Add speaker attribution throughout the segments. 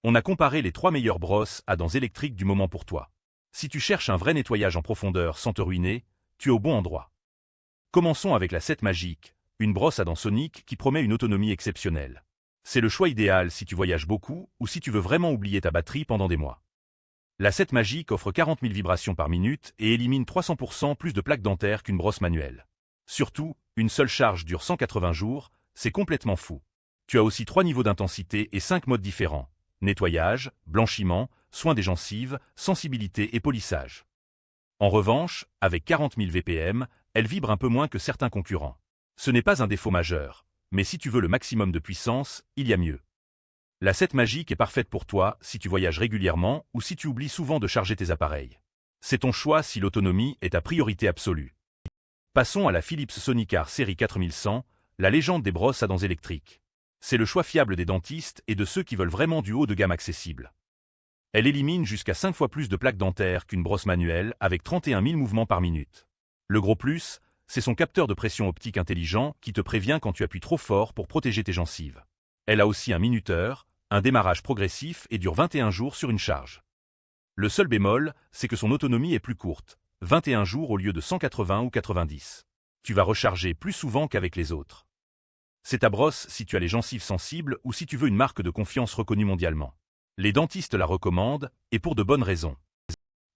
Speaker 1: On a comparé les 3 meilleures brosses à dents électriques du moment pour toi. Si tu cherches un vrai nettoyage en profondeur sans te ruiner, tu es au bon endroit. Commençons avec la 7 Magic, une brosse à dents sonique qui promet une autonomie exceptionnelle. C'est le choix idéal si tu voyages beaucoup ou si tu veux vraiment oublier ta batterie pendant des mois. La 7 Magic offre 40 000 vibrations par minute et élimine 300% plus de plaques dentaires qu'une brosse manuelle. Surtout, une seule charge dure 180 jours, c'est complètement fou. Tu as aussi 3 niveaux d'intensité et 5 modes différents. Nettoyage, blanchiment, soin des gencives, sensibilité et polissage. En revanche, avec 40 000 VPM, elle vibre un peu moins que certains concurrents. Ce n'est pas un défaut majeur, mais si tu veux le maximum de puissance, il y a mieux. La 7 Magic est parfaite pour toi si tu voyages régulièrement ou si tu oublies souvent de charger tes appareils. C'est ton choix si l'autonomie est ta priorité absolue. Passons à la Philips Sonicare série 4100, la légende des brosses à dents électriques. C'est le choix fiable des dentistes et de ceux qui veulent vraiment du haut de gamme accessible. Elle élimine jusqu'à 5 fois plus de plaques dentaires qu'une brosse manuelle avec 31 000 mouvements par minute. Le gros plus, c'est son capteur de pression optique intelligent qui te prévient quand tu appuies trop fort pour protéger tes gencives. Elle a aussi un minuteur, un démarrage progressif et dure 21 jours sur une charge. Le seul bémol, c'est que son autonomie est plus courte, 21 jours au lieu de 180 ou 90. Tu vas recharger plus souvent qu'avec les autres. C'est ta brosse si tu as les gencives sensibles ou si tu veux une marque de confiance reconnue mondialement. Les dentistes la recommandent, et pour de bonnes raisons.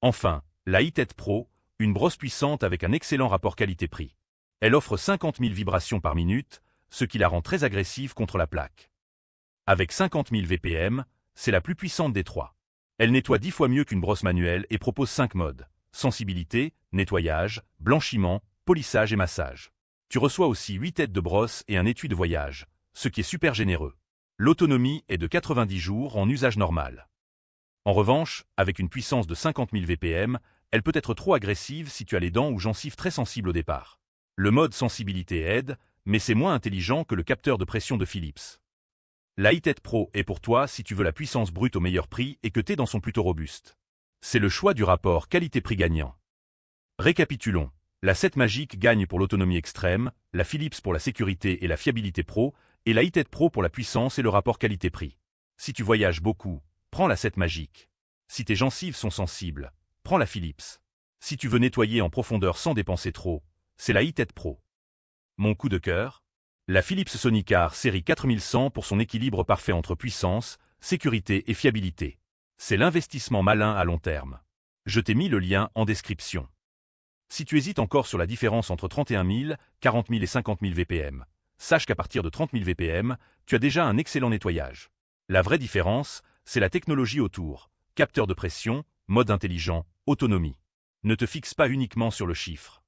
Speaker 1: Enfin, la iTED Pro, une brosse puissante avec un excellent rapport qualité-prix. Elle offre 50 000 vibrations par minute, ce qui la rend très agressive contre la plaque. Avec 50 000 VPM, c'est la plus puissante des 3. Elle nettoie 10 fois mieux qu'une brosse manuelle et propose 5 modes. Sensibilité, nettoyage, blanchiment, polissage et massage. Tu reçois aussi 8 têtes de brosse et un étui de voyage, ce qui est super généreux. L'autonomie est de 90 jours en usage normal. En revanche, avec une puissance de 50 000 VPM, elle peut être trop agressive si tu as les dents ou gencives très sensibles au départ. Le mode sensibilité aide, mais c'est moins intelligent que le capteur de pression de Philips. La iTED Pro est pour toi si tu veux la puissance brute au meilleur prix et que tes dents sont plutôt robustes. C'est le choix du rapport qualité-prix gagnant. Récapitulons. La 7 Magic gagne pour l'autonomie extrême, la Philips pour la sécurité et la fiabilité pro, et la iTED Pro pour la puissance et le rapport qualité-prix. Si tu voyages beaucoup, prends la 7 Magic. Si tes gencives sont sensibles, prends la Philips. Si tu veux nettoyer en profondeur sans dépenser trop, c'est la iTED Pro. Mon coup de cœur? La Philips Sonicare série 4100 pour son équilibre parfait entre puissance, sécurité et fiabilité. C'est l'investissement malin à long terme. Je t'ai mis le lien en description. Si tu hésites encore sur la différence entre 31 000, 40 000 et 50 000 VPM, sache qu'à partir de 30 000 VPM, tu as déjà un excellent nettoyage. La vraie différence, c'est la technologie autour, capteur de pression, mode intelligent, autonomie. Ne te fixe pas uniquement sur le chiffre.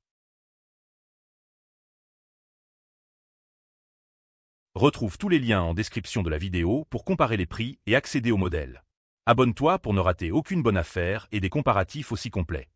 Speaker 1: Retrouve tous les liens en description de la vidéo pour comparer les prix et accéder au modèle. Abonne-toi pour ne rater aucune bonne affaire et des comparatifs aussi complets.